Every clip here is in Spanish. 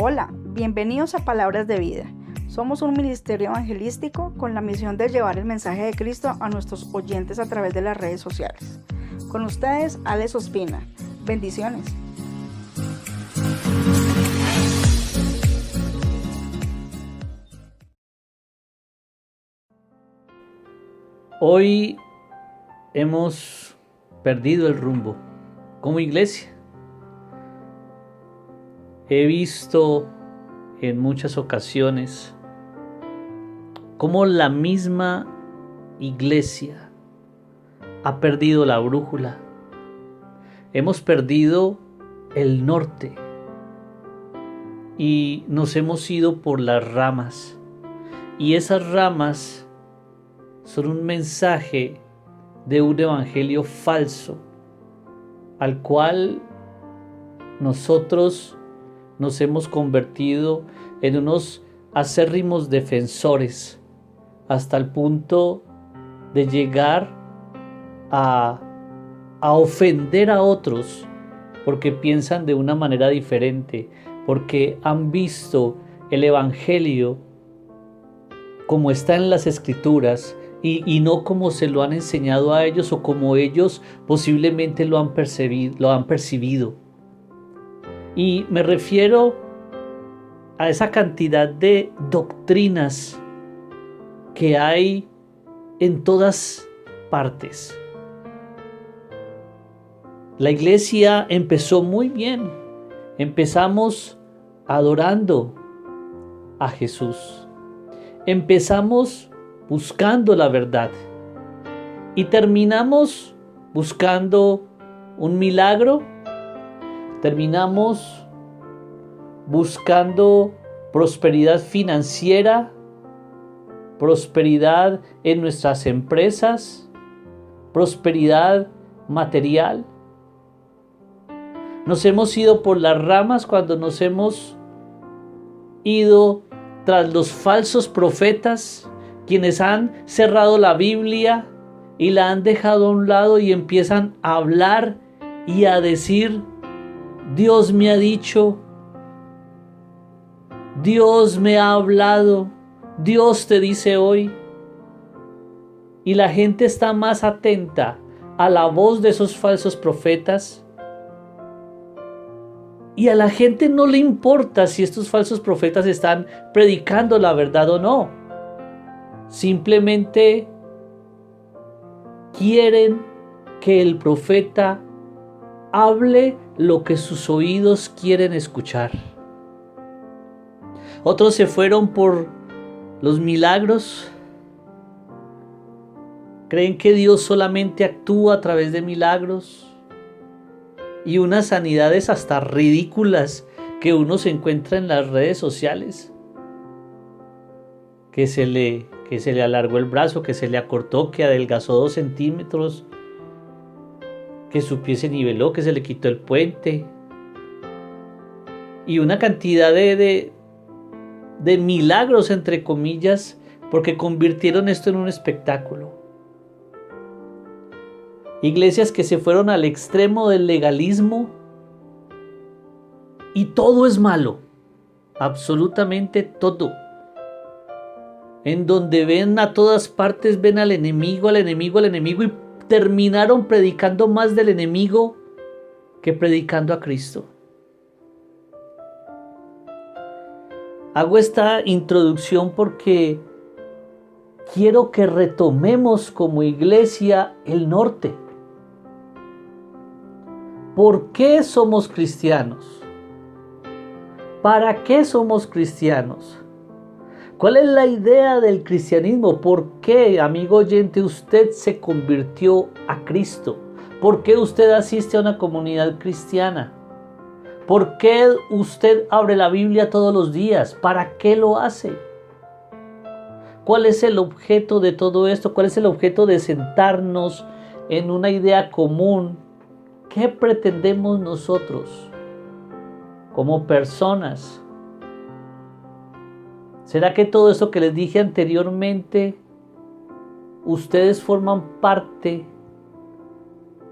Hola, bienvenidos a Palabras de Vida. Somos un ministerio evangelístico con la misión de llevar el mensaje de Cristo a nuestros oyentes a través de las redes sociales. Con ustedes, Alex Ospina. Bendiciones. Hoy hemos perdido el rumbo como iglesia. He visto en muchas ocasiones cómo la misma iglesia ha perdido la brújula. Hemos perdido el norte y nos hemos ido por las ramas. Y esas ramas son un mensaje de un evangelio falso al cual nosotros nos hemos convertido en unos acérrimos defensores hasta el punto de llegar a ofender a otros porque piensan de una manera diferente, porque han visto el evangelio como está en las escrituras y no como se lo han enseñado a ellos o como ellos posiblemente lo han percibido. Y me refiero a esa cantidad de doctrinas que hay en todas partes. La iglesia empezó muy bien. Empezamos adorando a Jesús. Empezamos buscando la verdad y terminamos buscando un milagro. Terminamos buscando prosperidad financiera, prosperidad en nuestras empresas, prosperidad material. Nos hemos ido por las ramas cuando nos hemos ido tras los falsos profetas, quienes han cerrado la Biblia y la han dejado a un lado y empiezan a hablar y a decir: Dios me ha dicho, Dios me ha hablado, Dios te dice hoy. Y la gente está más atenta a la voz de esos falsos profetas. Y a la gente no le importa si estos falsos profetas están predicando la verdad o no. Simplemente quieren que el profeta hable lo que sus oídos quieren escuchar. Otros se fueron por los milagros. Creen que Dios solamente actúa a través de milagros. Y unas sanidades hasta ridículas que uno se encuentra en las redes sociales. Que se le alargó el brazo, que se le acortó, que adelgazó 2 centímetros, que su pie se niveló, que se le quitó el puente. Y una cantidad de milagros, entre comillas, porque convirtieron esto en un espectáculo. Iglesias que se fueron al extremo del legalismo y todo es malo, absolutamente todo. En donde ven a todas partes, ven al enemigo y terminaron predicando más del enemigo que predicando a Cristo. Hago esta introducción porque quiero que retomemos como iglesia el norte. ¿Por qué somos cristianos? ¿Para qué somos cristianos? ¿Cuál es la idea del cristianismo? ¿Por qué, amigo oyente, usted se convirtió a Cristo? ¿Por qué usted asiste a una comunidad cristiana? ¿Por qué usted abre la Biblia todos los días? ¿Para qué lo hace? ¿Cuál es el objeto de todo esto? ¿Cuál es el objeto de sentarnos en una idea común? ¿Qué pretendemos nosotros como personas? ¿Será que todo eso que les dije anteriormente, ustedes forman parte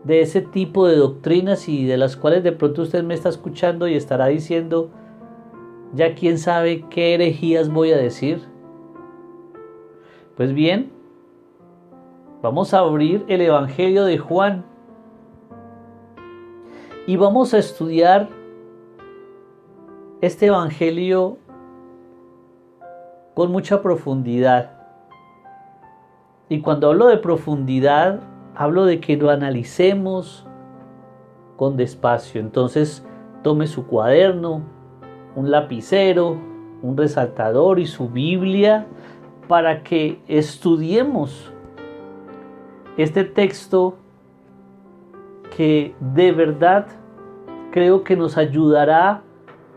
de ese tipo de doctrinas y de las cuales de pronto usted me está escuchando y estará diciendo: ya quién sabe qué herejías voy a decir. Pues bien, vamos a abrir el Evangelio de Juan y vamos a estudiar este Evangelio con mucha profundidad. Y cuando hablo de profundidad, hablo de que lo analicemos con despacio. Entonces, tome su cuaderno, un lapicero, un resaltador y su Biblia para que estudiemos este texto que de verdad creo que nos ayudará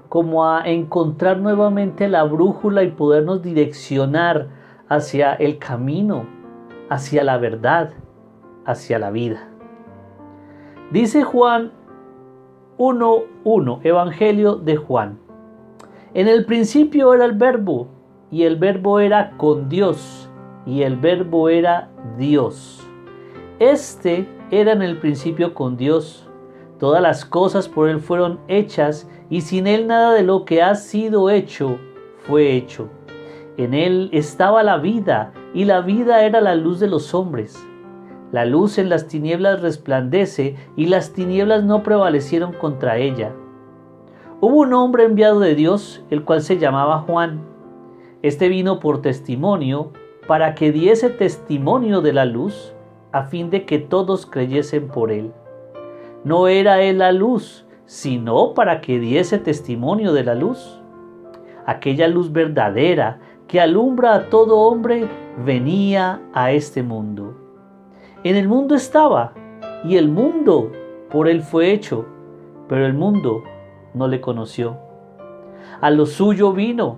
como a encontrar nuevamente la brújula y podernos direccionar hacia el camino, hacia la verdad, hacia la vida. Dice Juan 1:1, Evangelio de Juan. En el principio era el Verbo, y el Verbo era con Dios, y el Verbo era Dios. Este era en el principio con Dios. Todas las cosas por Él fueron hechas, y sin Él nada de lo que ha sido hecho fue hecho. En Él estaba la vida, y la vida era la luz de los hombres. La luz en las tinieblas resplandece, y las tinieblas no prevalecieron contra ella. Hubo un hombre enviado de Dios, el cual se llamaba Juan. Este vino por testimonio, para que diese testimonio de la luz, a fin de que todos creyesen por él. No era él la luz, sino para que diese testimonio de la luz. Aquella luz verdadera que alumbra a todo hombre venía a este mundo. En el mundo estaba, y el mundo por él fue hecho, pero el mundo no le conoció. A lo suyo vino,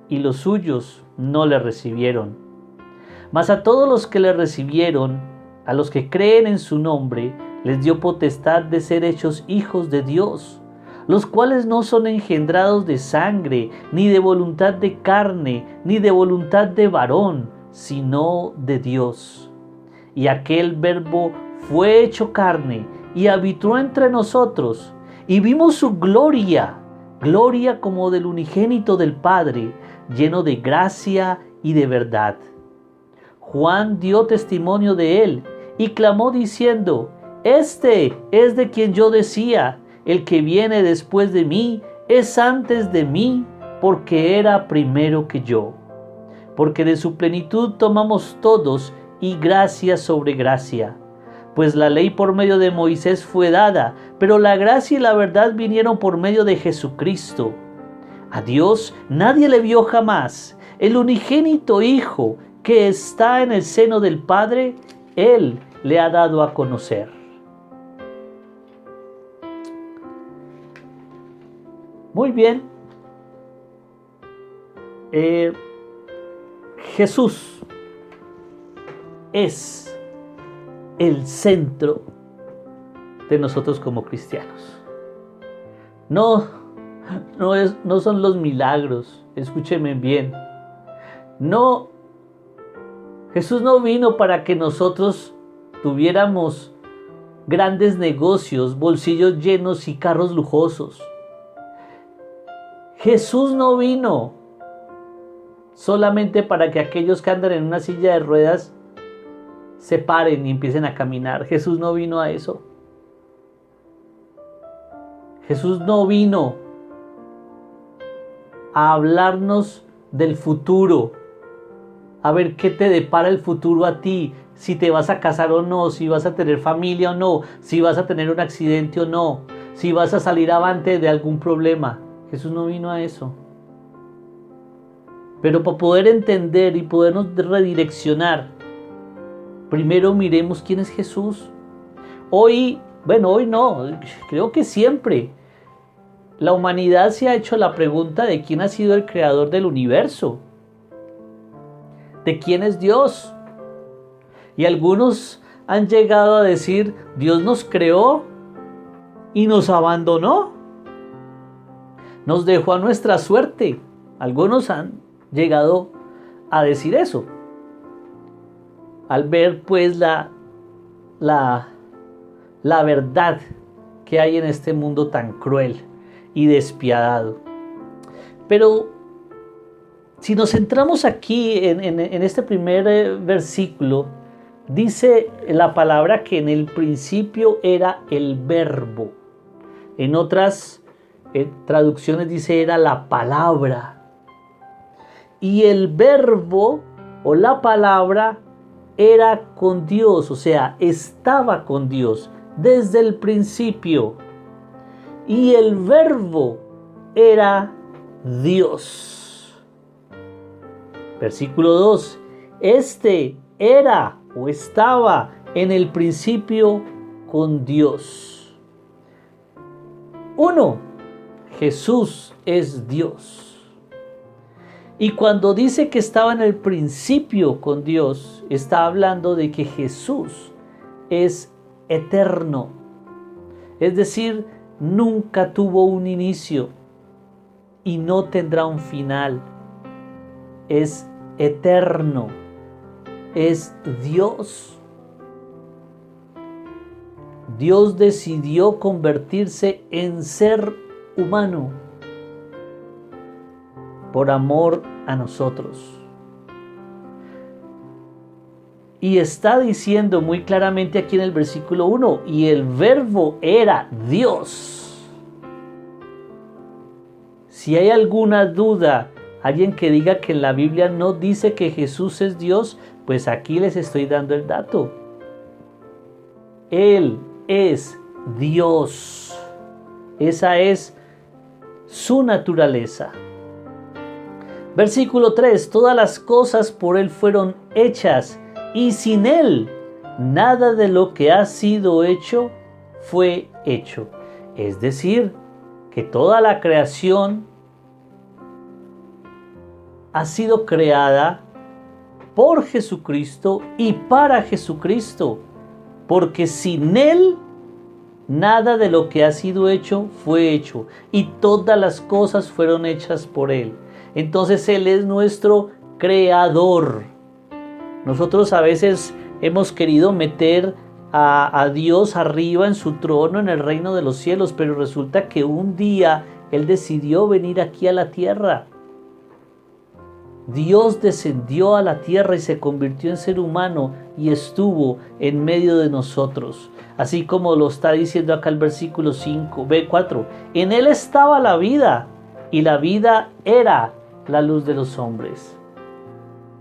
y los suyos no le recibieron. Mas a todos los que le recibieron, a los que creen en su nombre, les dio potestad de ser hechos hijos de Dios, los cuales no son engendrados de sangre, ni de voluntad de carne, ni de voluntad de varón, sino de Dios. Y aquel Verbo fue hecho carne, y habitó entre nosotros, y vimos su gloria, gloria como del unigénito del Padre, lleno de gracia y de verdad. Juan dio testimonio de él, y clamó diciendo: Este es de quien yo decía, el que viene después de mí es antes de mí, porque era primero que yo. Porque de su plenitud tomamos todos, y gracia sobre gracia. Pues la ley por medio de Moisés fue dada, pero la gracia y la verdad vinieron por medio de Jesucristo. A Dios nadie le vio jamás. El unigénito Hijo que está en el seno del Padre, Él le ha dado a conocer. Muy bien. Jesús es el centro de nosotros como cristianos. No son los milagros, escúcheme bien. No, Jesús no vino para que nosotros tuviéramos grandes negocios, bolsillos llenos y carros lujosos. Jesús no vino solamente para que aquellos que andan en una silla de ruedas se paren y empiecen a caminar. Jesús no vino a eso. Jesús no vino a hablarnos del futuro, a ver qué te depara el futuro a ti, si te vas a casar o no, si vas a tener familia o no, si vas a tener un accidente o no, si vas a salir avante de algún problema. Jesús no vino a eso. Pero para poder entender y podernos redireccionar, primero miremos quién es Jesús. Hoy no, creo que siempre la humanidad se ha hecho la pregunta de quién ha sido el creador del universo, de quién es Dios. Y algunos han llegado a decir: Dios nos creó y nos abandonó, nos dejó a nuestra suerte. Algunos han llegado a decir eso, al ver pues la verdad que hay en este mundo tan cruel y despiadado. Pero si nos centramos aquí en este primer versículo, dice la palabra que en el principio era el verbo. En otras traducciones dice era la palabra. Y el verbo o la palabra era con Dios, o sea, estaba con Dios desde el principio. Y el verbo era Dios. Versículo 2. Este era o estaba en el principio con Dios. 1. Jesús es Dios. Y cuando dice que estaba en el principio con Dios, está hablando de que Jesús es eterno. Es decir, nunca tuvo un inicio y no tendrá un final. Es eterno. Es Dios. Dios decidió convertirse en ser humano por amor a nosotros. Y está diciendo muy claramente aquí en el versículo 1, y el verbo era Dios. Si hay alguna duda, alguien que diga que en la Biblia no dice que Jesús es Dios, pues aquí les estoy dando el dato. Él es Dios. Esa es su naturaleza. Versículo 3. Todas las cosas por Él fueron hechas, y sin Él nada de lo que ha sido hecho fue hecho. Es decir, que toda la creación ha sido creada por Jesucristo y para Jesucristo, porque sin Él nada de lo que ha sido hecho fue hecho, y todas las cosas fueron hechas por Él. Entonces Él es nuestro creador. Nosotros a veces hemos querido meter a Dios arriba en su trono en el reino de los cielos, pero resulta que un día Él decidió venir aquí a la tierra. Dios descendió a la tierra y se convirtió en ser humano y estuvo en medio de nosotros. Así como lo está diciendo acá el versículo 4. En Él estaba la vida, y la vida era la luz de los hombres.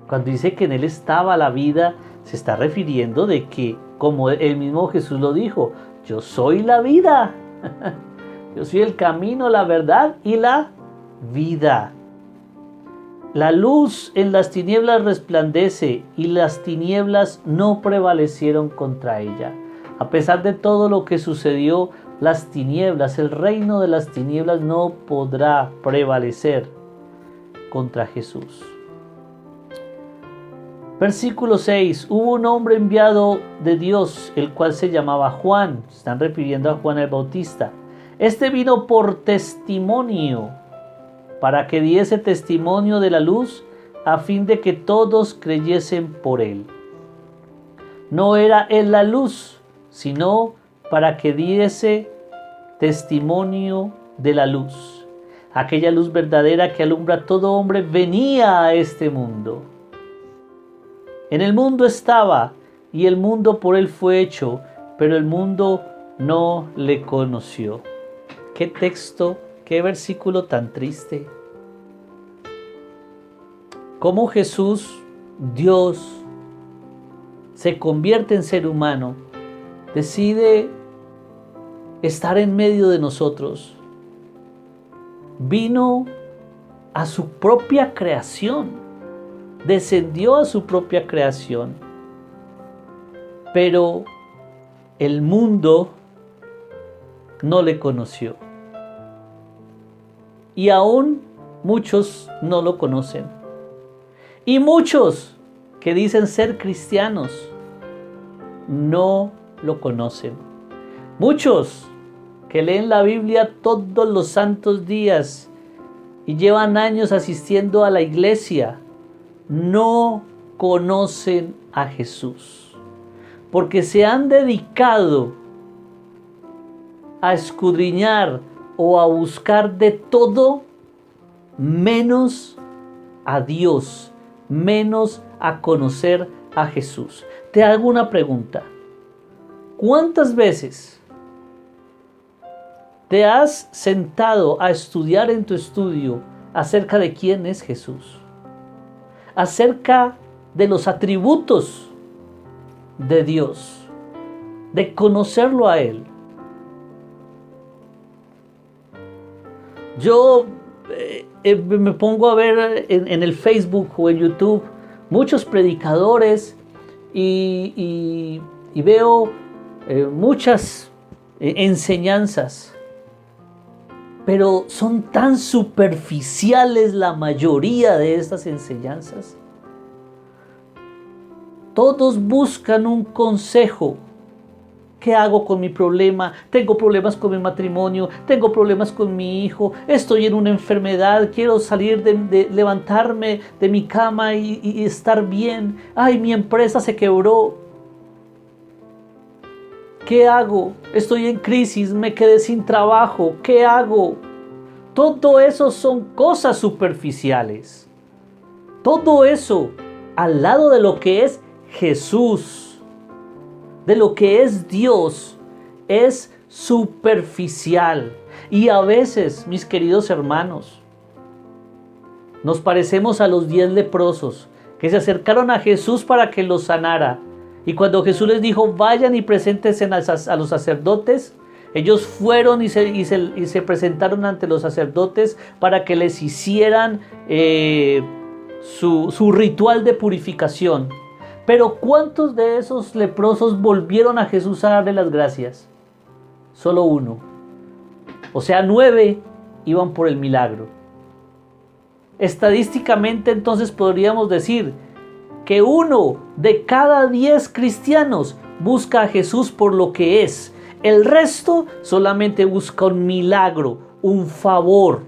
Cuando dice que en Él estaba la vida, se está refiriendo de que, como el mismo Jesús lo dijo, yo soy la vida. Yo soy el camino, la verdad y la vida. La luz en las tinieblas resplandece, y las tinieblas no prevalecieron contra ella. A pesar de todo lo que sucedió, las tinieblas, el reino de las tinieblas no podrá prevalecer contra Jesús. Versículo 6. Hubo un hombre enviado de Dios, el cual se llamaba Juan. Están refiriendo a Juan el Bautista. Este vino por testimonio, para que diese testimonio de la luz, a fin de que todos creyesen por él. No era él la luz, sino para que diese testimonio de la luz. Aquella luz verdadera que alumbra a todo hombre venía a este mundo. En el mundo estaba, y el mundo por él fue hecho, pero el mundo no le conoció. Qué texto, qué versículo tan triste. Cómo Jesús, Dios, se convierte en ser humano, decide estar en medio de nosotros. Vino a su propia creación, descendió a su propia creación, pero el mundo no le conoció. Y aún muchos no lo conocen. Y muchos que dicen ser cristianos no lo conocen. Muchos que leen la Biblia todos los santos días y llevan años asistiendo a la iglesia, no conocen a Jesús, porque se han dedicado a escudriñar o a buscar de todo menos a Dios, menos a conocer a Jesús. Te hago una pregunta. ¿Cuántas veces te has sentado a estudiar en tu estudio acerca de quién es Jesús? Acerca de los atributos de Dios, de conocerlo a Él. Yo me pongo a ver en el Facebook o en YouTube muchos predicadores y veo muchas enseñanzas, pero son tan superficiales la mayoría de estas enseñanzas. Todos buscan un consejo. ¿Qué hago con mi problema? Tengo problemas con mi matrimonio, tengo problemas con mi hijo, estoy en una enfermedad, quiero salir de levantarme de mi cama y estar bien. Ay, mi empresa se quebró. ¿Qué hago? Estoy en crisis, me quedé sin trabajo. ¿Qué hago? Todo eso son cosas superficiales. Todo eso al lado de lo que es Jesús, de lo que es Dios, es superficial. Y a veces, mis queridos hermanos, nos parecemos a los 10 leprosos que se acercaron a Jesús para que los sanara. Y cuando Jesús les dijo, vayan y preséntense a los sacerdotes, ellos fueron y se presentaron ante los sacerdotes para que les hicieran su ritual de purificación. Pero ¿cuántos de esos leprosos volvieron a Jesús a darle las gracias? Solo uno. O sea, 9 iban por el milagro. Estadísticamente entonces podríamos decir que 1 de cada 10 cristianos busca a Jesús por lo que es. El resto solamente busca un milagro, un favor,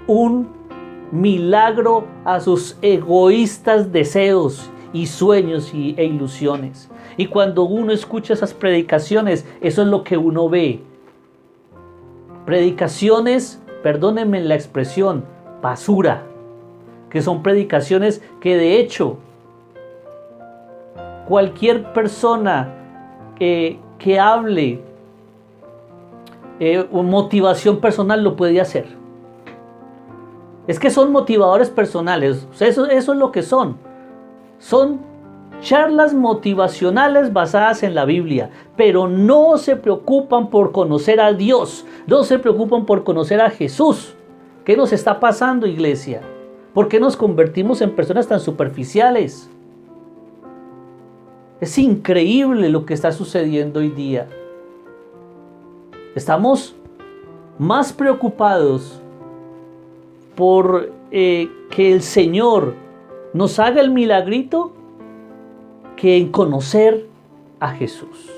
un milagro a sus egoístas deseos y sueños e ilusiones. Y cuando uno escucha esas predicaciones, eso es lo que uno ve. Predicaciones, perdónenme la expresión, basura. Que son predicaciones que de hecho cualquier persona que hable motivación personal lo puede hacer. Es que son motivadores personales, eso es lo que son. Son charlas motivacionales basadas en la Biblia, pero no se preocupan por conocer a Dios, no se preocupan por conocer a Jesús. ¿Qué nos está pasando, iglesia? ¿Por qué nos convertimos en personas tan superficiales? Es increíble lo que está sucediendo hoy día. Estamos más preocupados por que el Señor nos haga el milagrito que en conocer a Jesús.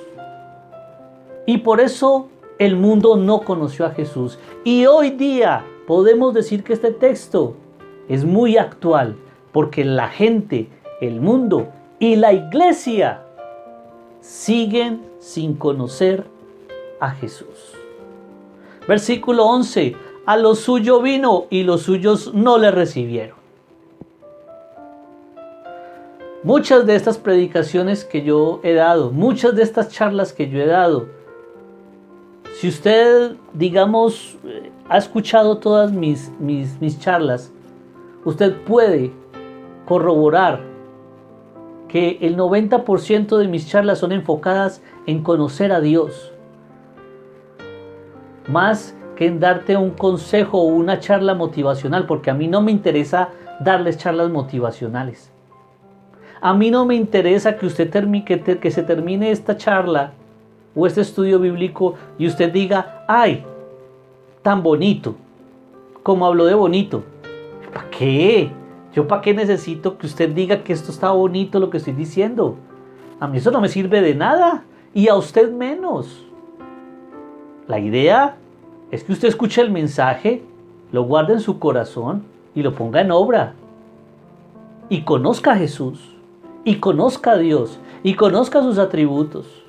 Y por eso el mundo no conoció a Jesús. Y hoy día podemos decir que este texto es muy actual, porque la gente, el mundo y la iglesia siguen sin conocer a Jesús. Versículo 11. A lo suyo vino y los suyos no le recibieron. Muchas de estas predicaciones que yo he dado, muchas de estas charlas que yo he dado, si usted, digamos, ha escuchado todas mis charlas, usted puede corroborar que el 90% de mis charlas son enfocadas en conocer a Dios, más que en darte un consejo o una charla motivacional, porque a mí no me interesa darles charlas motivacionales. A mí no me interesa que usted que se termine esta charla o este estudio bíblico y usted diga, ¡ay, tan bonito! ¿Cómo habló de bonito? ¿Para qué? ¿Yo para qué necesito que usted diga que esto está bonito lo que estoy diciendo? A mí eso no me sirve de nada y a usted menos. La idea es que usted escuche el mensaje, lo guarde en su corazón y lo ponga en obra. Y conozca a Jesús, y conozca a Dios, y conozca sus atributos.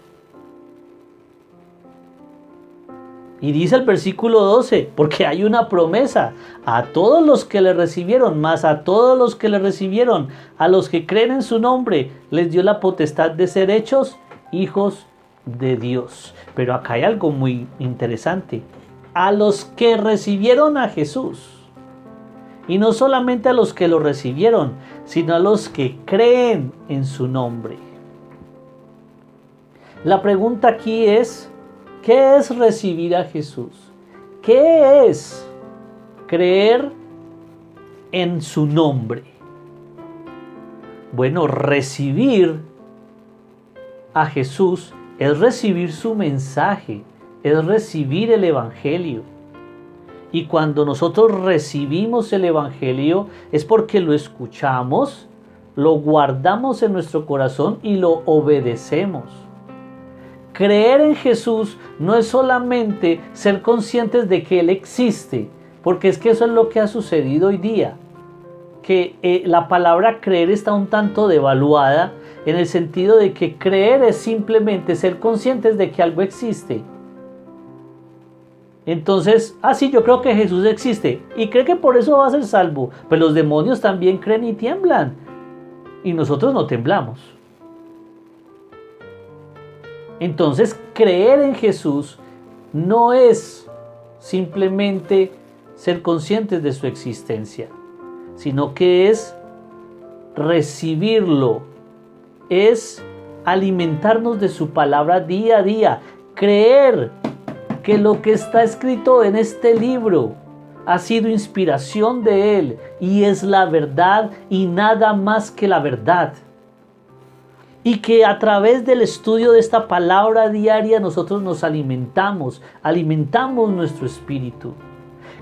Y dice el versículo 12, porque hay una promesa a todos los que le recibieron, más a todos los que le recibieron, a los que creen en su nombre, les dio la potestad de ser hechos hijos de Dios. Pero acá hay algo muy interesante. A los que recibieron a Jesús. Y no solamente a los que lo recibieron, sino a los que creen en su nombre. La pregunta aquí es, ¿qué es recibir a Jesús? ¿Qué es creer en su nombre? Bueno, recibir a Jesús es recibir su mensaje, es recibir el Evangelio. Y cuando nosotros recibimos el Evangelio es porque lo escuchamos, lo guardamos en nuestro corazón y lo obedecemos. Creer en Jesús no es solamente ser conscientes de que Él existe, porque es que eso es lo que ha sucedido hoy día, que la palabra creer está un tanto devaluada en el sentido de que creer es simplemente ser conscientes de que algo existe. Entonces, sí, yo creo que Jesús existe y cree que por eso va a ser salvo, pero los demonios también creen y tiemblan y nosotros no temblamos. Entonces, creer en Jesús no es simplemente ser conscientes de su existencia, sino que es recibirlo, es alimentarnos de su palabra día a día, creer que lo que está escrito en este libro ha sido inspiración de Él y es la verdad y nada más que la verdad. Y que a través del estudio de esta palabra diaria nosotros nos alimentamos nuestro espíritu.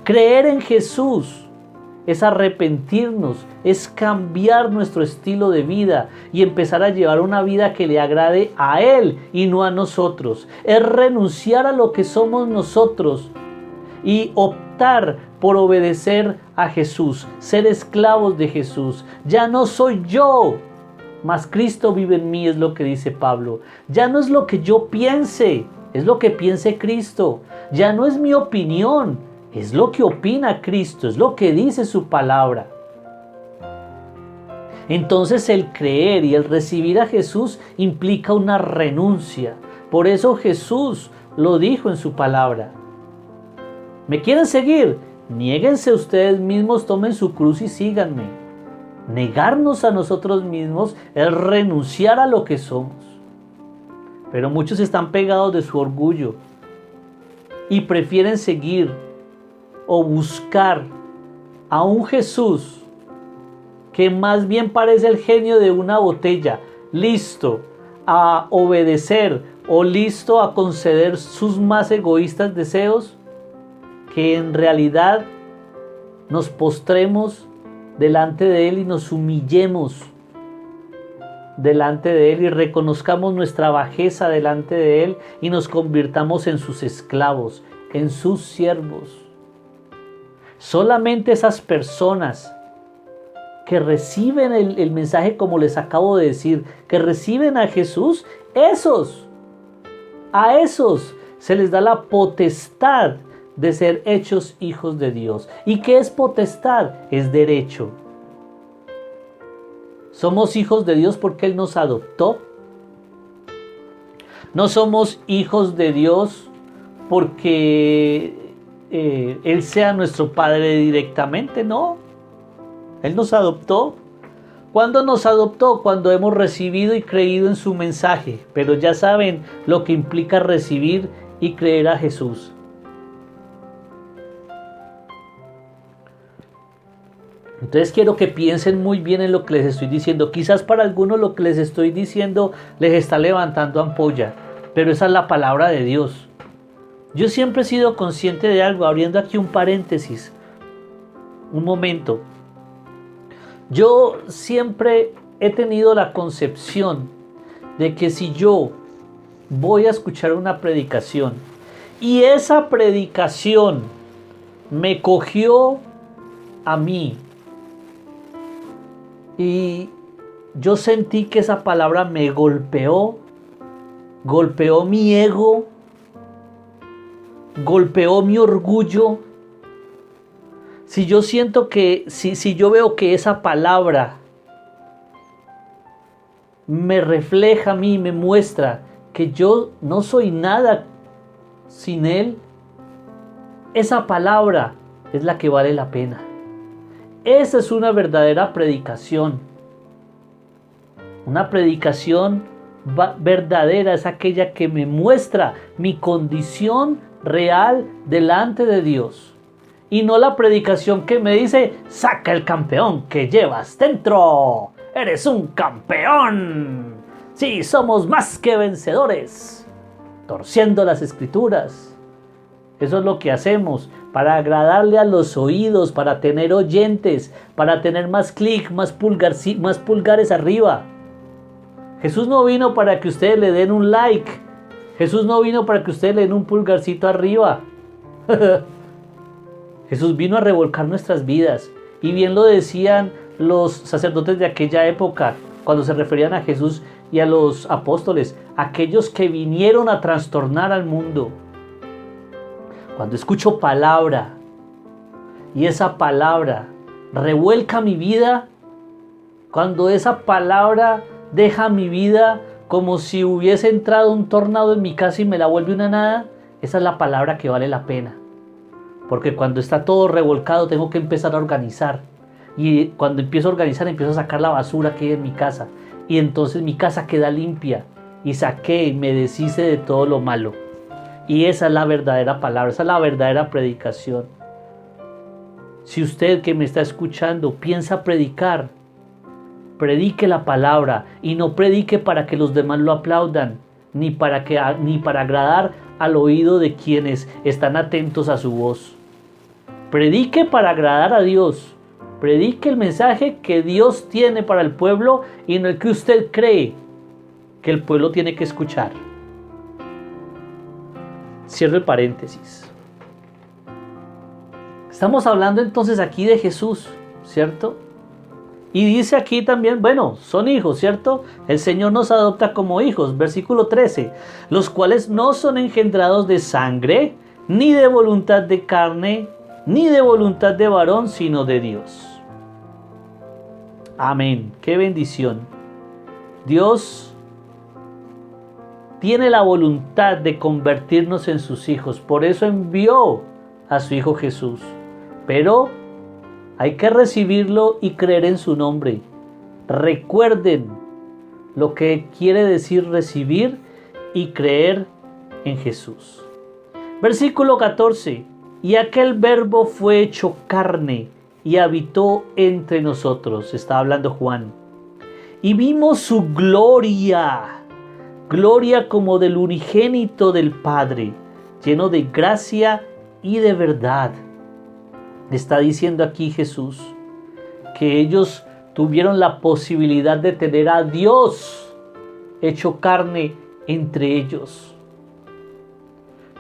Creer en Jesús es arrepentirnos, es cambiar nuestro estilo de vida y empezar a llevar una vida que le agrade a Él y no a nosotros. Es renunciar a lo que somos nosotros y optar por obedecer a Jesús, ser esclavos de Jesús. Ya no soy yo, mas Cristo vive en mí, es lo que dice Pablo. Ya no es lo que yo piense, es lo que piense Cristo. Ya no es mi opinión, es lo que opina Cristo, es lo que dice su palabra. Entonces el creer y el recibir a Jesús implica una renuncia. Por eso Jesús lo dijo en su palabra. ¿Me quieren seguir? Niéguense ustedes mismos, tomen su cruz y síganme. Negarnos a nosotros mismos es renunciar a lo que somos. Pero muchos están pegados de su orgullo y prefieren seguir o buscar a un Jesús que más bien parece el genio de una botella, listo a obedecer o listo a conceder sus más egoístas deseos, que en realidad nos postremos delante de Él y nos humillemos delante de Él y reconozcamos nuestra bajeza delante de Él y nos convirtamos en sus esclavos, en sus siervos. Solamente esas personas que reciben el mensaje, como les acabo de decir, que reciben a Jesús, a esos se les da la potestad de ser hechos hijos de Dios. ¿Y qué es potestad? Es derecho. Somos hijos de Dios porque Él nos adoptó. No somos hijos de Dios porque Él sea nuestro Padre directamente, no. Él nos adoptó. ¿Cuándo nos adoptó? Cuando hemos recibido y creído en su mensaje. Pero ya saben lo que implica recibir y creer a Jesús. Entonces quiero que piensen muy bien en lo que les estoy diciendo. Quizás para algunos lo que les estoy diciendo les está levantando ampolla, pero esa es la palabra de Dios. Yo siempre he sido consciente de algo, abriendo aquí un paréntesis, un momento. Yo siempre he tenido la concepción de que si yo voy a escuchar una predicación y esa predicación me cogió a mí, y yo sentí que esa palabra me golpeó mi ego, golpeó mi orgullo, si yo siento que, si yo veo que esa palabra me refleja a mí, me muestra que yo no soy nada sin Él, esa palabra es la que vale la pena. Esa es una verdadera predicación. Una predicación verdadera es aquella que me muestra mi condición real delante de Dios. Y no la predicación que me dice, saca el campeón que llevas dentro. Eres un campeón. Sí, somos más que vencedores. Torciendo las escrituras. Eso es lo que hacemos para agradarle a los oídos, para tener oyentes, para tener más clic, más pulgares arriba. Jesús no vino para que ustedes le den un like. Jesús no vino para que ustedes le den un pulgarcito arriba. Jesús vino a revolcar nuestras vidas. Y bien lo decían los sacerdotes de aquella época, cuando se referían a Jesús y a los apóstoles, aquellos que vinieron a trastornar al mundo. Cuando escucho palabra y esa palabra revuelca mi vida, cuando esa palabra deja mi vida como si hubiese entrado un tornado en mi casa y me la vuelve una nada, esa es la palabra que vale la pena. Porque cuando está todo revolcado tengo que empezar a organizar. Y cuando empiezo a organizar empiezo a sacar la basura que hay en mi casa. Y entonces mi casa queda limpia. Y saqué y me deshice de todo lo malo. Y esa es la verdadera palabra, esa es la verdadera predicación. Si usted que me está escuchando piensa predicar, predique la palabra y no predique para que los demás lo aplaudan, ni para agradar al oído de quienes están atentos a su voz. Predique para agradar a Dios. Predique el mensaje que Dios tiene para el pueblo y en el que usted cree que el pueblo tiene que escuchar. Cierro el paréntesis. Estamos hablando entonces aquí de Jesús, ¿cierto? Y dice aquí también, bueno, son hijos, ¿cierto? El Señor nos adopta como hijos, versículo 13, los cuales no son engendrados de sangre, ni de voluntad de carne, ni de voluntad de varón, sino de Dios. Amén, qué bendición. Dios tiene la voluntad de convertirnos en sus hijos, por eso envió a su Hijo Jesús, pero hay que recibirlo y creer en su nombre. Recuerden lo que quiere decir recibir y creer en Jesús. Versículo 14. Y aquel verbo fue hecho carne y habitó entre nosotros. Está hablando Juan. Y vimos su gloria. Gloria como del unigénito del Padre, lleno de gracia y de verdad. Está diciendo aquí Jesús que ellos tuvieron la posibilidad de tener a Dios hecho carne entre ellos.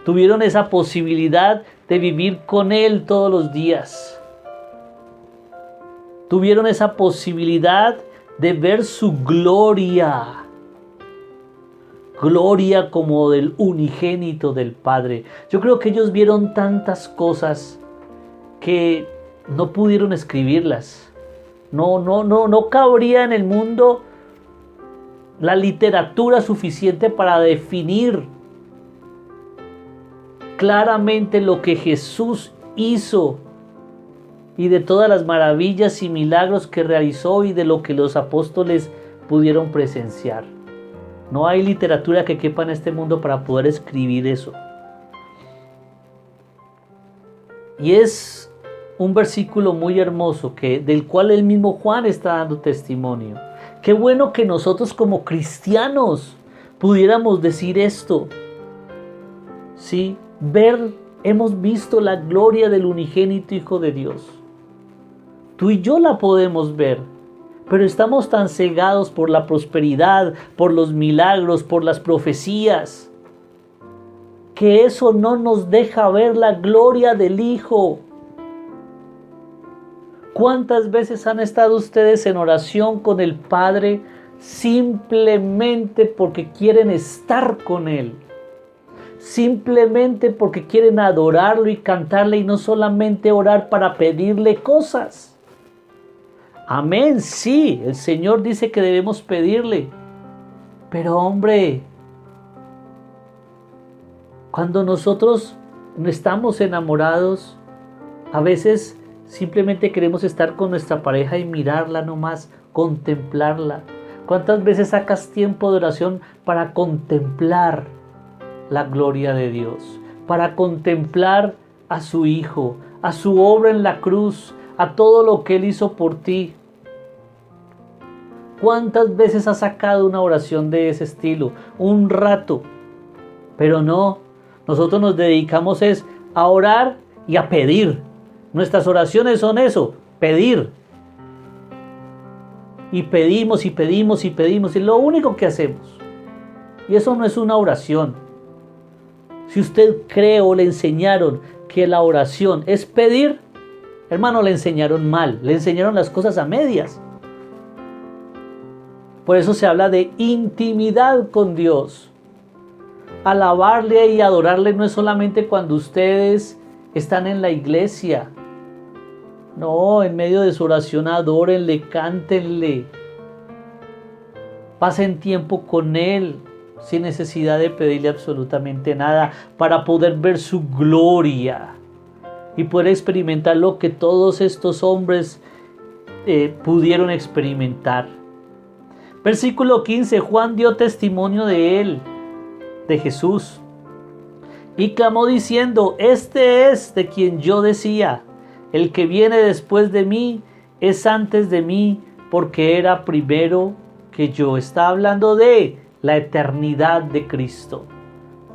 Tuvieron esa posibilidad de vivir con Él todos los días. Tuvieron esa posibilidad de ver su gloria. Gloria como del unigénito del Padre. Yo creo que ellos vieron tantas cosas que no pudieron escribirlas. No cabría en el mundo la literatura suficiente para definir claramente lo que Jesús hizo y de todas las maravillas y milagros que realizó y de lo que los apóstoles pudieron presenciar. No hay literatura que quepa en este mundo para poder escribir eso. Y es un versículo muy hermoso del cual el mismo Juan está dando testimonio. Qué bueno que nosotros como cristianos pudiéramos decir esto. Sí, hemos visto la gloria del unigénito Hijo de Dios. Tú y yo la podemos ver, pero estamos tan cegados por la prosperidad, por los milagros, por las profecías, que eso no nos deja ver la gloria del Hijo. ¿Cuántas veces han estado ustedes en oración con el Padre simplemente porque quieren estar con Él? simplemente porque quieren adorarlo y cantarle y no solamente orar para pedirle cosas. Amén, sí, el Señor dice que debemos pedirle. Pero hombre, cuando nosotros no estamos enamorados, a veces simplemente queremos estar con nuestra pareja y mirarla nomás, contemplarla. ¿Cuántas veces sacas tiempo de oración para contemplar la gloria de Dios? Para contemplar a su Hijo, a su obra en la cruz, a todo lo que Él hizo por ti. ¿Cuántas veces has sacado una oración de ese estilo? Un rato. Pero no, nosotros nos dedicamos es a orar y a pedir. Nuestras oraciones son eso, pedir. Y pedimos y pedimos y pedimos. Y lo único que hacemos. Y eso no es una oración. Si usted cree o le enseñaron que la oración es pedir, hermano, le enseñaron mal. Le enseñaron las cosas a medias. Por eso se habla de intimidad con Dios. Alabarle y adorarle no es solamente cuando ustedes están en la iglesia. No, en medio de su oración adórenle, cántenle. Pasen tiempo con Él sin necesidad de pedirle absolutamente nada para poder ver su gloria y poder experimentar lo que todos estos hombres pudieron experimentar. Versículo 15, Juan dio testimonio de él, de Jesús, y clamó diciendo: este es de quien yo decía, el que viene después de mí es antes de mí, porque era primero que yo. Está hablando de la eternidad de Cristo.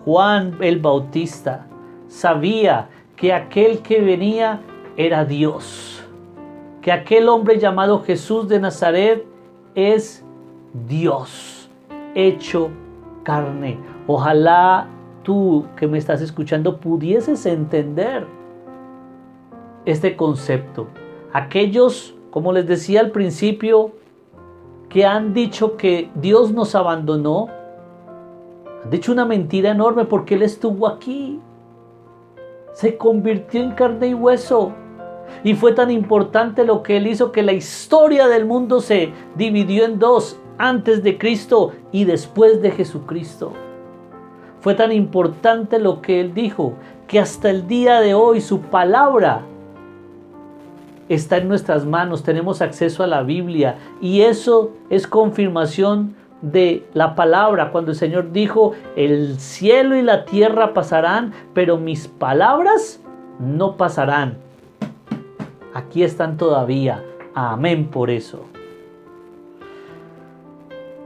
Juan el Bautista sabía que aquel que venía era Dios, que aquel hombre llamado Jesús de Nazaret es Dios hecho carne. Ojalá tú que me estás escuchando pudieses entender este concepto. Aquellos, como les decía al principio, que han dicho que Dios nos abandonó, han dicho una mentira enorme, porque Él estuvo aquí. Se convirtió en carne y hueso. Y fue tan importante lo que Él hizo que la historia del mundo se dividió en dos: antes de Cristo y después de Jesucristo. Fue tan importante lo que Él dijo que hasta el día de hoy su palabra está en nuestras manos. Tenemos acceso a la Biblia y eso es confirmación de la palabra. Cuando el Señor dijo: el cielo y la tierra pasarán, pero mis palabras no pasarán. Aquí están todavía. Amén por eso.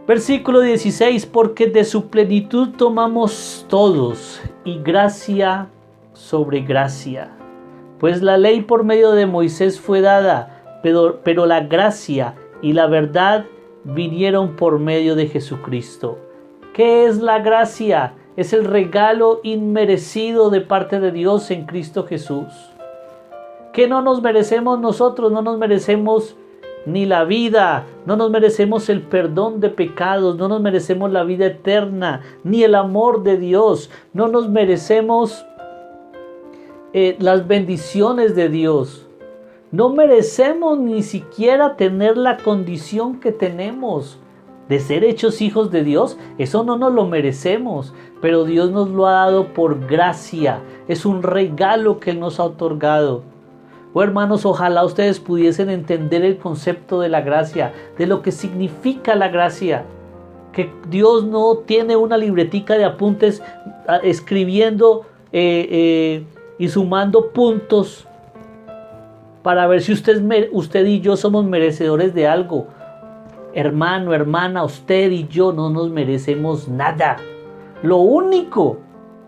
Versículo 16, porque de su plenitud tomamos todos, y gracia sobre gracia. Pues la ley por medio de Moisés fue dada, pero la gracia y la verdad vinieron por medio de Jesucristo. ¿Qué es la gracia? Es el regalo inmerecido de parte de Dios en Cristo Jesús. ¿Qué no nos merecemos nosotros? No nos merecemos ni la vida, no nos merecemos el perdón de pecados, no nos merecemos la vida eterna, ni el amor de Dios, no nos merecemos las bendiciones de Dios. No merecemos ni siquiera tener la condición que tenemos de ser hechos hijos de Dios. Eso no nos lo merecemos, pero Dios nos lo ha dado por gracia. Es un regalo que Él nos ha otorgado. Oh, hermanos, ojalá ustedes pudiesen entender el concepto de la gracia, de lo que significa la gracia. Que Dios no tiene una libretica de apuntes escribiendo y sumando puntos para ver si usted y yo somos merecedores de algo. Hermano, hermana, usted y yo no nos merecemos nada. Lo único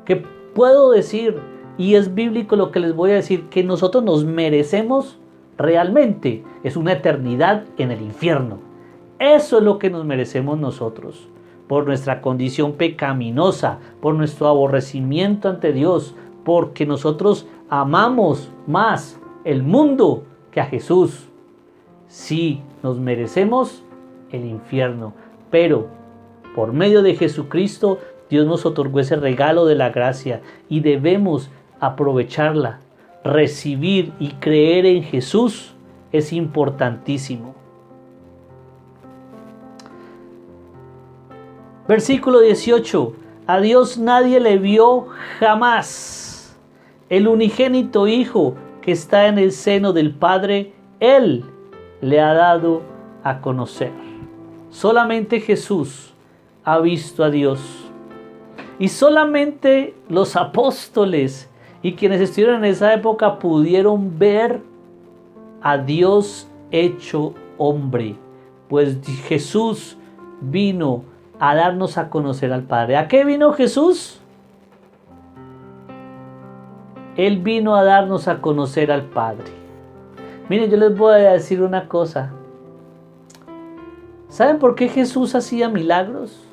que puedo decir, y es bíblico lo que les voy a decir, que nosotros nos merecemos realmente, es una eternidad en el infierno. Eso es lo que nos merecemos nosotros, por nuestra condición pecaminosa, por nuestro aborrecimiento ante Dios, porque nosotros amamos más el mundo que a Jesús. Sí, nos merecemos el infierno, pero por medio de Jesucristo Dios nos otorgó ese regalo de la gracia y debemos aprovecharla. Recibir y creer en Jesús es importantísimo. Versículo 18. A Dios nadie le vio jamás. El unigénito Hijo que está en el seno del Padre, Él le ha dado a conocer. Solamente Jesús ha visto a Dios. Y solamente los apóstoles y quienes estuvieron en esa época pudieron ver a Dios hecho hombre. Pues Jesús vino a darnos a conocer al Padre. ¿A qué vino Jesús? Él vino a darnos a conocer al Padre. Miren, yo les voy a decir una cosa. ¿Saben por qué Jesús hacía milagros?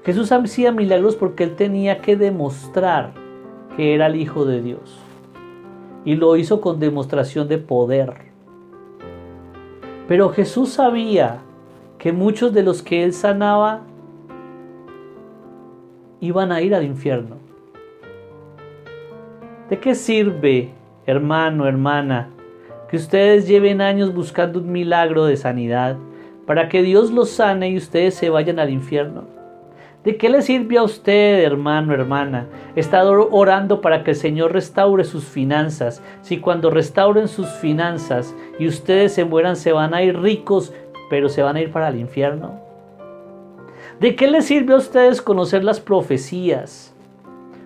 Jesús hacía milagros porque Él tenía que demostrar que era el Hijo de Dios. Y lo hizo con demostración de poder. Pero Jesús sabía que muchos de los que Él sanaba iban a ir al infierno. ¿De qué sirve, hermano, hermana, que ustedes lleven años buscando un milagro de sanidad para que Dios los sane y ustedes se vayan al infierno? ¿De qué le sirve a usted, hermano, hermana, estar orando para que el Señor restaure sus finanzas, si cuando restauren sus finanzas y ustedes se mueran se van a ir ricos, pero se van a ir para el infierno? ¿De qué les sirve a ustedes conocer las profecías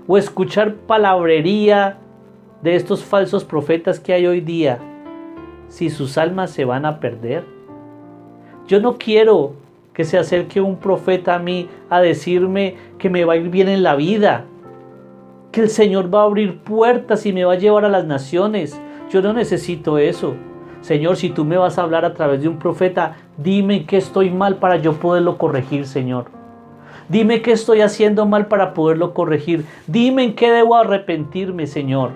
o escuchar palabrería de estos falsos profetas que hay hoy día si sus almas se van a perder? Yo no quiero que se acerque un profeta a mí a decirme que me va a ir bien en la vida, que el Señor va a abrir puertas y me va a llevar a las naciones. Yo no necesito eso. Señor, si tú me vas a hablar a través de un profeta, dime que estoy mal para yo poderlo corregir, Señor. Dime qué estoy haciendo mal para poderlo corregir. Dime en qué debo arrepentirme, Señor.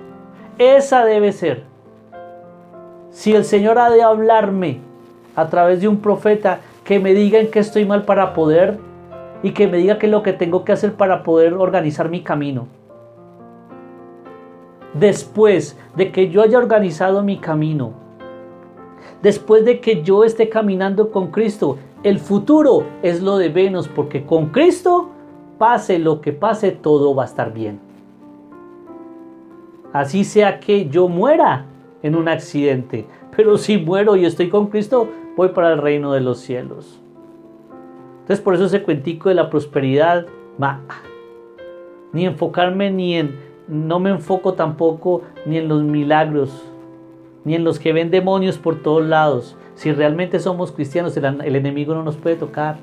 Esa debe ser. Si el Señor ha de hablarme a través de un profeta, que me diga en qué estoy mal para poder, y que me diga qué es lo que tengo que hacer para poder organizar mi camino. Después de que yo haya organizado mi camino, después de que yo esté caminando con Cristo, el futuro es lo de menos, porque con Cristo, pase lo que pase, todo va a estar bien. Así sea que yo muera en un accidente, pero si muero y estoy con Cristo, voy para el reino de los cielos. Entonces por eso ese cuentico de la prosperidad, ni enfocarme no me enfoco tampoco ni en los milagros, ni en los que ven demonios por todos lados. Si realmente somos cristianos, el enemigo no nos puede tocar.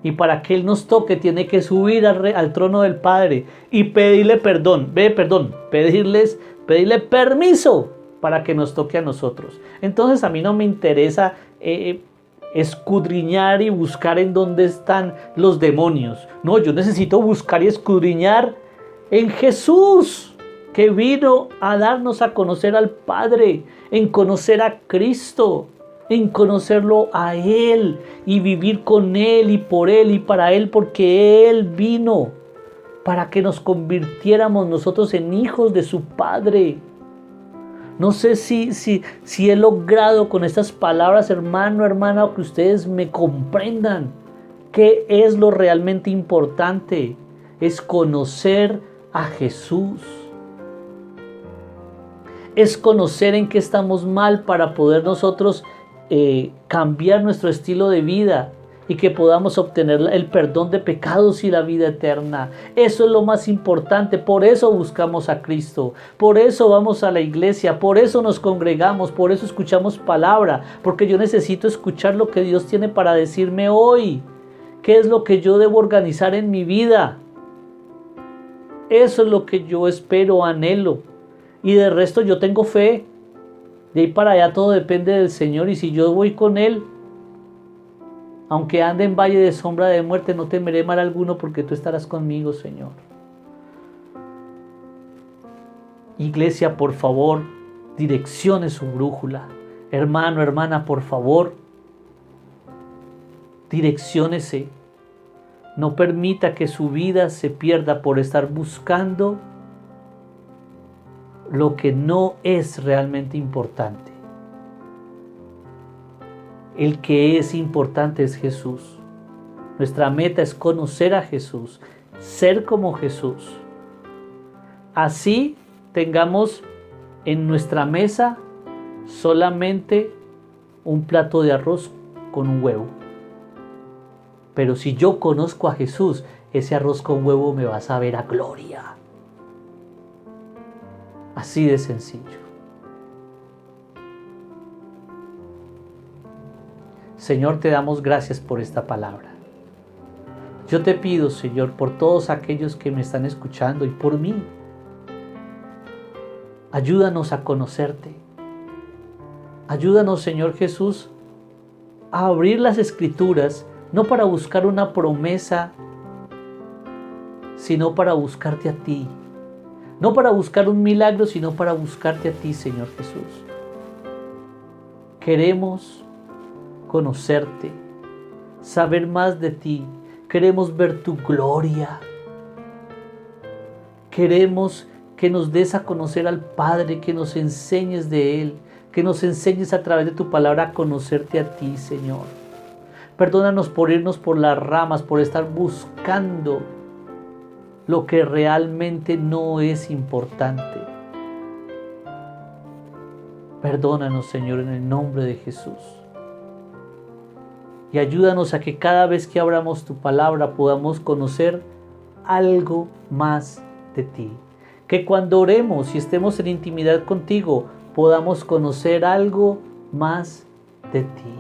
Y para que Él nos toque, tiene que subir al trono del Padre y pedirle pedirle permiso para que nos toque a nosotros. Entonces a mí no me interesa escudriñar y buscar en dónde están los demonios. No, yo necesito buscar y escudriñar en Jesús, que vino a darnos a conocer al Padre, en conocer a Cristo, en conocerlo a Él y vivir con Él y por Él y para Él, porque Él vino para que nos convirtiéramos nosotros en hijos de su Padre. No sé si he logrado con estas palabras, hermano, hermana, que ustedes me comprendan qué es lo realmente importante. Es conocer a Jesús. Es conocer en qué estamos mal para poder nosotros cambiar nuestro estilo de vida y que podamos obtener el perdón de pecados y la vida eterna. Eso es lo más importante. Por eso buscamos a Cristo, por eso vamos a la iglesia, por eso nos congregamos, por eso escuchamos palabra, porque yo necesito escuchar lo que Dios tiene para decirme hoy. ¿Qué es lo que yo debo organizar en mi vida? Eso es lo que yo espero, anhelo. Y de resto yo tengo fe. De ahí para allá todo depende del Señor. Y si yo voy con Él, aunque ande en valle de sombra de muerte, no temeré mal alguno, porque tú estarás conmigo, Señor. Iglesia, por favor, direccione su brújula. Hermano, hermana, por favor, direcciónese. No permita que su vida se pierda por estar buscando lo que no es realmente importante. El que es importante es Jesús. Nuestra meta es conocer a Jesús, ser como Jesús. Así tengamos en nuestra mesa solamente un plato de arroz con un huevo. Pero si yo conozco a Jesús, ese arroz con huevo me va a saber a gloria. Así de sencillo. Señor, te damos gracias por esta palabra. Yo te pido, Señor, por todos aquellos que me están escuchando y por mí, ayúdanos a conocerte. Ayúdanos, Señor Jesús, a abrir las Escrituras, no para buscar una promesa, sino para buscarte a ti. No para buscar un milagro, sino para buscarte a ti, Señor Jesús. Queremos conocerte, saber más de ti. Queremos ver tu gloria. Queremos que nos des a conocer al Padre, que nos enseñes de Él, que nos enseñes a través de tu palabra a conocerte a ti, Señor. Perdónanos por irnos por las ramas, por estar buscando lo que realmente no es importante. Perdónanos, Señor, en el nombre de Jesús. Y ayúdanos a que cada vez que abramos tu palabra podamos conocer algo más de ti. Que cuando oremos y estemos en intimidad contigo podamos conocer algo más de ti.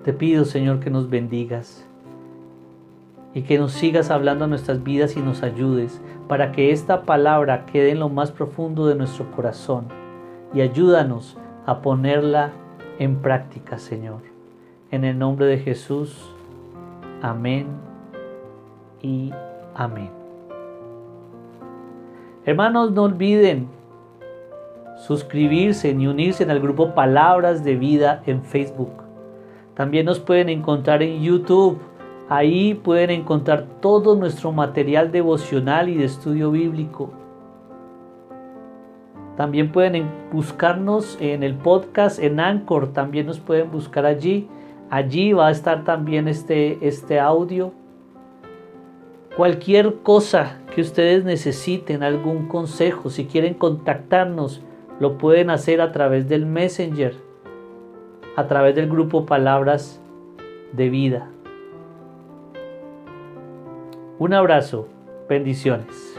Te pido, Señor, que nos bendigas y que nos sigas hablando a nuestras vidas y nos ayudes para que esta palabra quede en lo más profundo de nuestro corazón y ayúdanos a ponerla en práctica, Señor. En el nombre de Jesús, amén y amén. Hermanos, no olviden suscribirse y unirse al grupo Palabras de Vida en Facebook. También nos pueden encontrar en YouTube. Ahí pueden encontrar todo nuestro material devocional y de estudio bíblico. También pueden buscarnos en el podcast, en Anchor. También nos pueden buscar allí. Allí va a estar también este audio. Cualquier cosa que ustedes necesiten, algún consejo, si quieren contactarnos, lo pueden hacer a través del Messenger, a través del grupo Palabras de Vida. Un abrazo, bendiciones.